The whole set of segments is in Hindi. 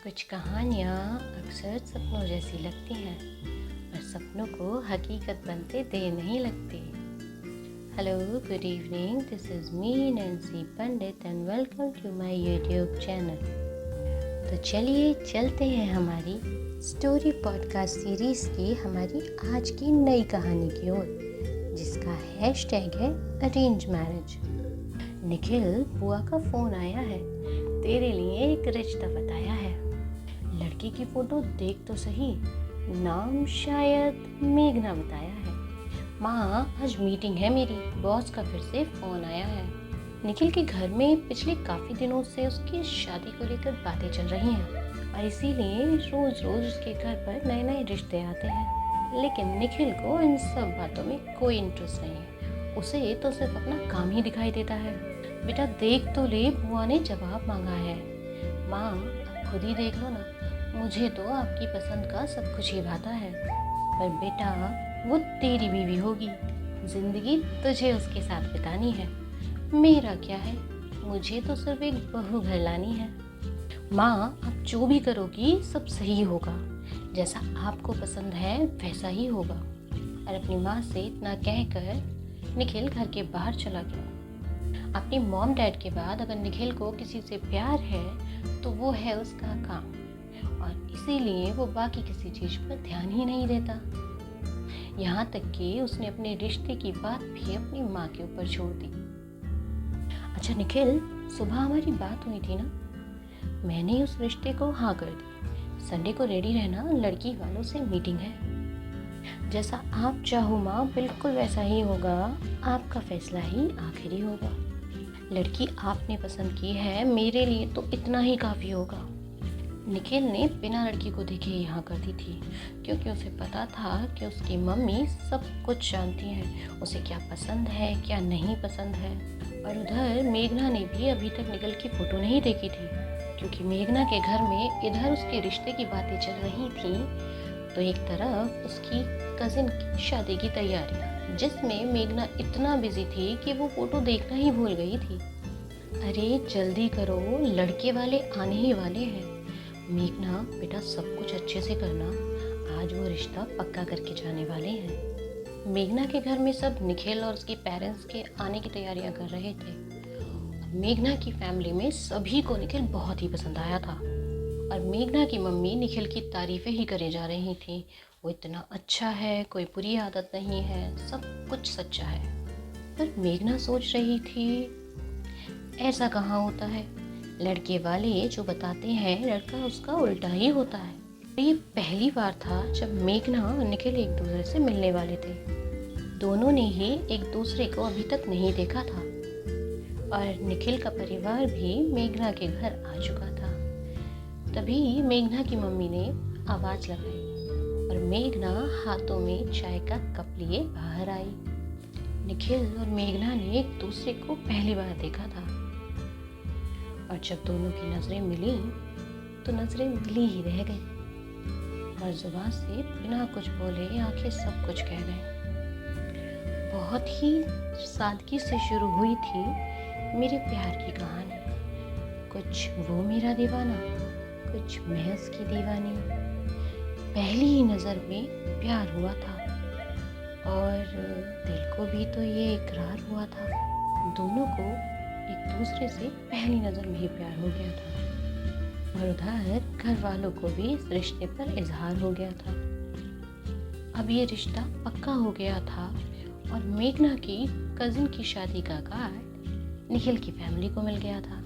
कुछ कहानियाँ अक्सर सपनों जैसी लगती हैं, पर सपनों को हकीकत बनते देर नहीं लगती। Hello, good evening, this is me Nancy Pandit and welcome to my YouTube channel. तो चलिए चलते हैं हमारी स्टोरी पॉडकास्ट सीरीज़ की हमारी आज की नई कहानी की ओर, जिसका हैशटैग है अरेंज मैरिज। निखिल, बुआ का फ़ोन आया है, तेरे लिए एक रिश्ता बताया है। लड़की की फ़ोटो देख तो सही, नाम शायद मेघना बताया है। माँ, आज मीटिंग है मेरी, बॉस का फिर से फ़ोन आया है। निखिल के घर में पिछले काफ़ी दिनों से उसकी शादी को लेकर बातें चल रही हैं और इसीलिए रोज़ रोज़ उसके घर पर नए नए रिश्ते आते हैं। लेकिन निखिल को इन सब बातों में कोई इंटरेस्ट नहीं है, उसे तो सिर्फ अपना काम ही दिखाई देता है। बेटा देख तो ले, बुआ ने जवाब मांगा है। माँ, अब खुद ही देख लो ना, मुझे तो आपकी पसंद का सब कुछ ही भाता है, पर बेटा वो तेरी बीवी होगी, जिंदगी तुझे उसके साथ बितानी है। मेरा क्या है, मुझे तो सिर्फ एक बहू घर लानी है। माँ, आप जो भी करोगी सब सही होगा, जैसा आपको पसंद है वैसा ही होगा। और अपनी माँ से इतना कहकर निखिल घर के बाहर चला गया। अपनी मॉम डैड के बाद अगर निखिल को किसी से प्यार है तो वो है उसका काम, और इसीलिए वो बाकी किसी चीज़ पर ध्यान ही नहीं देता। यहाँ तक कि उसने अपने रिश्ते की बात भी अपनी माँ के ऊपर छोड़ दी। अच्छा निखिल, सुबह हमारी बात हुई थी ना, मैंने उस रिश्ते को हाँ कर दी। संडे को रेडी रहना, लड़की वालों से मीटिंग है। जैसा आप चाहो माँ, बिल्कुल वैसा ही होगा, आपका फैसला ही आखिरी होगा। लड़की आपने पसंद की है, मेरे लिए तो इतना ही काफ़ी होगा। निखिल ने बिना लड़की को देखे ही हाँ कर दी थी, क्योंकि उसे पता था कि उसकी मम्मी सब कुछ जानती हैं, उसे क्या पसंद है क्या नहीं पसंद है। और उधर मेघना ने भी अभी तक निखिल की फ़ोटो नहीं देखी थी, क्योंकि मेघना के घर में इधर उसके रिश्ते की बातें चल रही थी, तो एक तरफ उसकी कज़िन की शादी की तैयारी, जिसमें मेघना इतना बिजी थी कि वो फ़ोटो देखना ही भूल गई थी। अरे जल्दी करो, लड़के वाले आने ही वाले हैं। मेघना बेटा, सब कुछ अच्छे से करना, आज वो रिश्ता पक्का करके जाने वाले हैं। मेघना के घर में सब निखिल और उसके पेरेंट्स के आने की तैयारियां कर रहे थे। मेघना की फैमिली में सभी को निखिल बहुत ही पसंद आया था, और मेघना की मम्मी निखिल की तारीफ़ें ही करे जा रही थी। वो इतना अच्छा है, कोई बुरी आदत नहीं है, सब कुछ सच्चा है। पर मेघना सोच रही थी, ऐसा कहाँ होता है, लड़के वाले जो बताते हैं लड़का उसका उल्टा ही होता है। ये पहली बार था जब मेघना और निखिल एक दूसरे से मिलने वाले थे। दोनों ने ही एक दूसरे को अभी तक नहीं देखा था, और निखिल का परिवार भी मेघना के घर आ चुका था। तभी मेघना की मम्मी ने आवाज़ लगाई और मेघना हाथों में चाय का कप लिए बाहर आई। निखिल और मेघना ने एक दूसरे को पहली बार देखा था, और जब दोनों की नज़रें मिली तो नज़रें मिली ही रह गई, और जुबान से बिना कुछ बोले आंखें सब कुछ कह गए। बहुत ही सादगी से शुरू हुई थी मेरे प्यार की कहानी। कुछ वो मेरा दीवाना, कुछ मैं उसकी दीवानी। पहली ही नज़र में प्यार हुआ था, और दिल को भी तो ये इकरार हुआ था। दोनों को एक दूसरे से पहली नज़र में ही प्यार हो गया था, और उधर घर वालों को भी इस रिश्ते पर इजहार हो गया था। अब ये रिश्ता पक्का हो गया था, और मेघना की कज़िन की शादी का कार्ड निखिल की फैमिली को मिल गया था।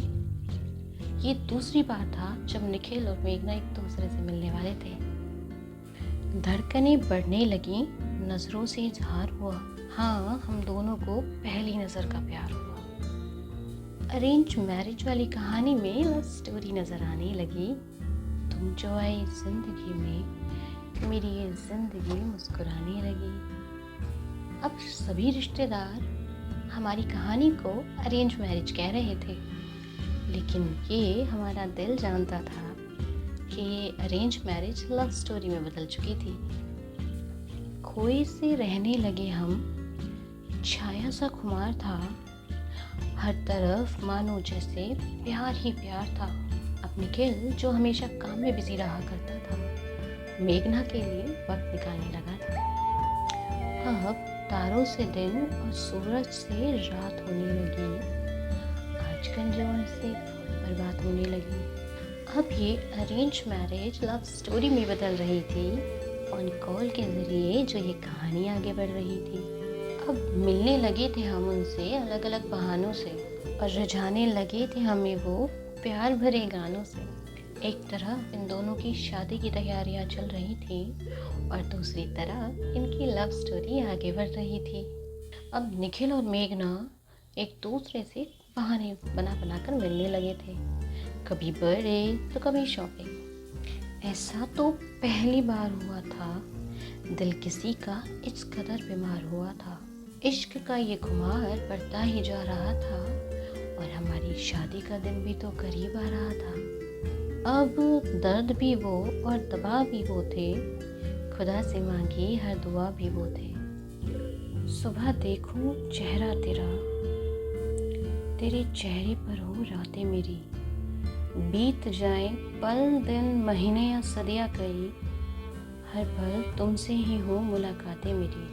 ये दूसरी बार था जब निखिल और मेघना एक दूसरे से मिलने वाले थे। धड़कनें बढ़ने लगी, नज़रों से इजहार हुआ। हाँ, हम दोनों को पहली नज़र का प्यार हुआ। अरेंज मैरिज वाली कहानी में लव स्टोरी नज़र आने लगी। तुम जो आई जिंदगी में, मेरी ये जिंदगी मुस्कुराने लगी। अब सभी रिश्तेदार हमारी कहानी को अरेंज मैरिज कह रहे थे, लेकिन ये हमारा दिल जानता था कि ये अरेंज मैरिज लव स्टोरी में बदल चुकी थी। खोए से रहने लगे हम, छाया सा खुमार था, हर तरफ मानो जैसे प्यार ही प्यार था। अब निखिल, जो हमेशा काम में बिजी रहा करता था, मेघना के लिए वक्त निकालने लगा था। अब तारों से दिन और सूरज से रात होने लगी। आजकल जो उनसे फोन पर बात होने लगी। अब ये अरेंज मैरिज लव स्टोरी में बदल रही थी। ऑन कॉल के ज़रिए जो ये कहानी आगे बढ़ रही थी। अब मिलने लगे थे हम उनसे अलग अलग बहानों से और रिझाने लगे थे हमें वो प्यार भरे गानों से। एक तरफ इन दोनों की शादी की तैयारियां चल रही थी और दूसरी तरफ इनकी लव स्टोरी आगे बढ़ रही थी। अब निखिल और मेघना एक दूसरे से बहाने बना कर मिलने लगे थे। कभी बर्थडे तो कभी शॉपिंग। ऐसा तो पहली बार हुआ था। दिल किसी का इस कदर बीमार हुआ था। इश्क का ये खुमार बढ़ता ही जा रहा था और हमारी शादी का दिन भी तो करीब आ रहा था। अब दर्द भी वो और दबाव भी वो थे। खुदा से मांगी हर दुआ भी वो थे। सुबह देखूं चेहरा तेरा, तेरे चेहरे पर हो रातें मेरी। बीत जाए पल दिन महीने या सदियां कई, हर पल तुमसे ही हो मुलाकातें मेरी।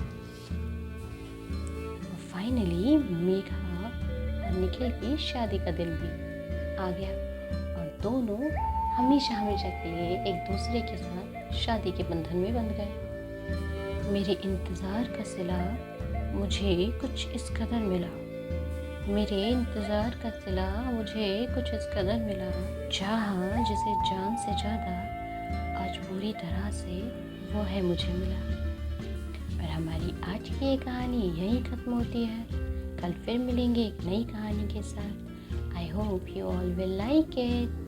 फाइनली मेघा और निखिल की शादी का दिन भी आ गया और दोनों हमेशा हमेशा के लिए एक दूसरे के साथ शादी के बंधन में बंध गए। मेरे इंतज़ार का सिला मुझे कुछ इस कदर मिला। मेरे इंतज़ार का सिला मुझे कुछ इस कदर मिला। चाहा जिसे जान से ज़्यादा, आज पूरी तरह से वो है मुझे मिला। और हमारी आज की ये कहानी यहीं ख़त्म होती है। कल फिर मिलेंगे एक नई कहानी के साथ। I hope you all will like it.